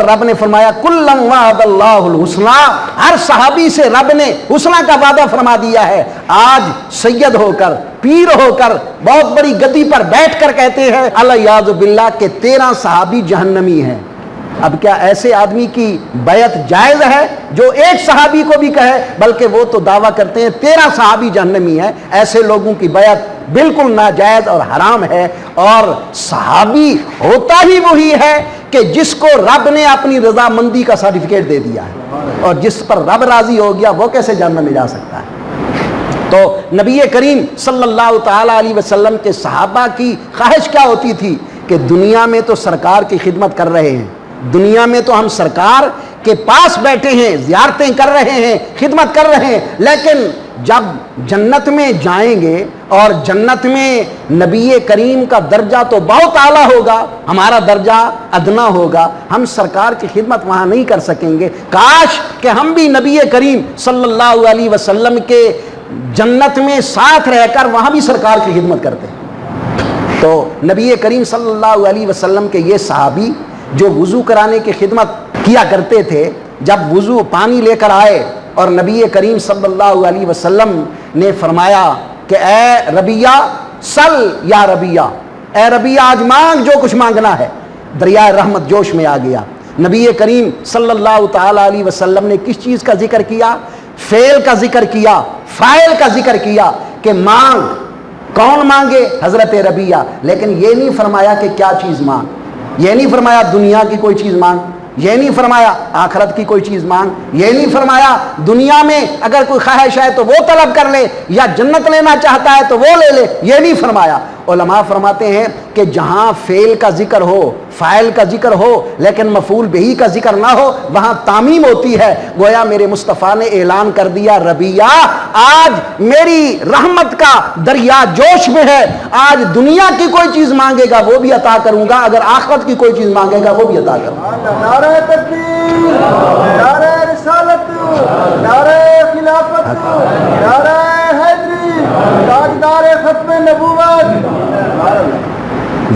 رب نے فرمایا کلم وعد اللہ الحسنہ، ہر صحابی سے رب نے حسنہ کا وعدہ فرما دیا ہے۔ آج سید ہو کر، پیر ہو کر، بہت بڑی گدی پر بیٹھ کر کہتے ہیں الیاذ باللہ کہ 13 صحابی جہنمی ہیں۔ اب کیا ایسے آدمی کی بیعت جائز ہے جو ایک صحابی کو بھی کہے؟ بلکہ وہ تو دعویٰ کرتے ہیں 13 صحابی جہنمی ہیں۔ ایسے لوگوں کی بیعت بالکل ناجائز اور حرام ہے۔ اور صحابی ہوتا ہی وہی ہے کہ جس کو رب نے اپنی رضامندی کا سرٹیفکیٹ دے دیا ہے، اور جس پر رب راضی ہو گیا وہ کیسے جہنم میں جا سکتا ہے؟ تو نبی کریم صلی اللہ تعالیٰ علیہ وسلم کے صحابہ کی خواہش کیا ہوتی تھی کہ دنیا میں تو سرکار کی خدمت کر رہے ہیں، دنیا میں تو ہم سرکار کے پاس بیٹھے ہیں، زیارتیں کر رہے ہیں، خدمت کر رہے ہیں، لیکن جب جنت میں جائیں گے اور جنت میں نبی کریم کا درجہ تو بہت اعلیٰ ہوگا، ہمارا درجہ ادنا ہوگا، ہم سرکار کی خدمت وہاں نہیں کر سکیں گے۔ کاش کہ ہم بھی نبی کریم صلی اللہ علیہ وسلم کے جنت میں ساتھ رہ کر وہاں بھی سرکار کی خدمت کرتے ہیں۔ تو نبی کریم صلی اللہ علیہ وسلم کے یہ صحابی جو وضو کرانے کی خدمت کیا کرتے تھے، جب وضو پانی لے کر آئے اور نبی کریم صلی اللہ علیہ وسلم نے فرمایا کہ اے ربیہ سل یا ربیہ، اے ربیہ آج مانگ جو کچھ مانگنا ہے، دریائے رحمت جوش میں آ گیا۔ نبی کریم صلی اللہ تعالیٰ علیہ وسلم نے کس چیز کا ذکر کیا؟ فعل کا ذکر کیا، فاعل کا ذکر کیا کہ مانگ۔ کون مانگے؟ حضرت ربیہ۔ لیکن یہ نہیں فرمایا کہ کیا چیز مانگ، یہ نہیں فرمایا دنیا کی کوئی چیز مانگ، یہ نہیں فرمایا آخرت کی کوئی چیز مانگ، یہ نہیں فرمایا دنیا میں اگر کوئی خواہش ہے تو وہ طلب کر لے، یا جنت لینا چاہتا ہے تو وہ لے لے، یہ نہیں فرمایا۔ علماء فرماتے ہیں کہ جہاں فعل کا ذکر ہو، فاعل کا ذکر ہو لیکن مفعول بہی کا ذکر نہ ہو، وہاں تعمیم ہوتی ہے۔ گویا میرے مصطفیٰ نے اعلان کر دیا ربیہ آج میری رحمت کا دریا جوش میں ہے، آج دنیا کی کوئی چیز مانگے گا وہ بھی عطا کروں گا، اگر آخرت کی کوئی چیز مانگے گا وہ بھی عطا کروں گا۔ نعرہ تکبیر، نعرہ رسالت، نعرہ خلافت، نعرہ حیدری، تاجدار ختم نبوت۔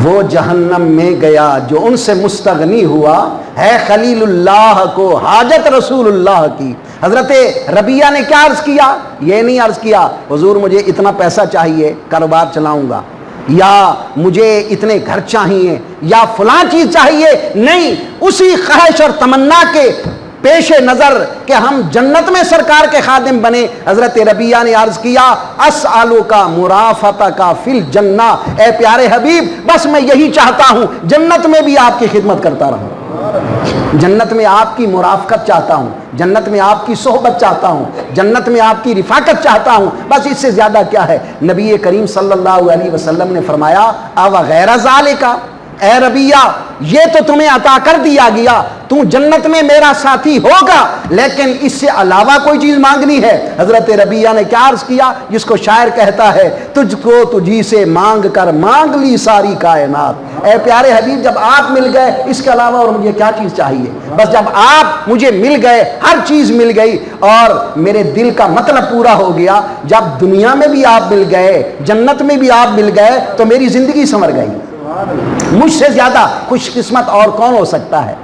وہ جہنم میں گیا جو ان سے مستغنی ہوا، ہے خلیل اللہ کو حاجت رسول اللہ کی۔ حضرت ربیہ نے کیا عرض کیا؟ یہ نہیں عرض کیا حضور مجھے اتنا پیسہ چاہیے کاروبار چلاؤں گا، یا مجھے اتنے گھر چاہیے، یا فلاں چیز چاہیے، نہیں، اسی خواہش اور تمنا کے پیش نظر کہ ہم جنت میں سرکار کے خادم بنے، حضرت ربیہ نے عرض کیا اسألک مرافقتک فی الجنہ، اے پیارے حبیب بس میں یہی چاہتا ہوں جنت میں بھی آپ کی خدمت کرتا رہوں، جنت میں آپ کی مرافقت چاہتا ہوں، جنت میں آپ کی صحبت چاہتا ہوں، جنت میں آپ کی رفاقت چاہتا ہوں، بس اس سے زیادہ کیا ہے؟ نبی کریم صلی اللہ علیہ وسلم نے فرمایا او غیر ذالک، اے ربیہ یہ تو تمہیں عطا کر دیا گیا، تو جنت میں میرا ساتھی ہوگا، لیکن اس سے علاوہ کوئی چیز مانگنی ہے۔ حضرت ربیہ نے کیا عرض کیا؟ جس کو شاعر کہتا ہے تجھ کو تجھی سے مانگ کر مانگ لی ساری کائنات، اے پیارے حبیب جب آپ مل گئے اس کے علاوہ اور مجھے کیا چیز چاہیے؟ بس جب آپ مجھے مل گئے ہر چیز مل گئی اور میرے دل کا مطلب پورا ہو گیا۔ جب دنیا میں بھی آپ مل گئے، جنت میں بھی آپ مل گئے تو میری زندگی سنور گئی۔ مجھ سے زیادہ خوش قسمت اور کون ہو سکتا ہے؟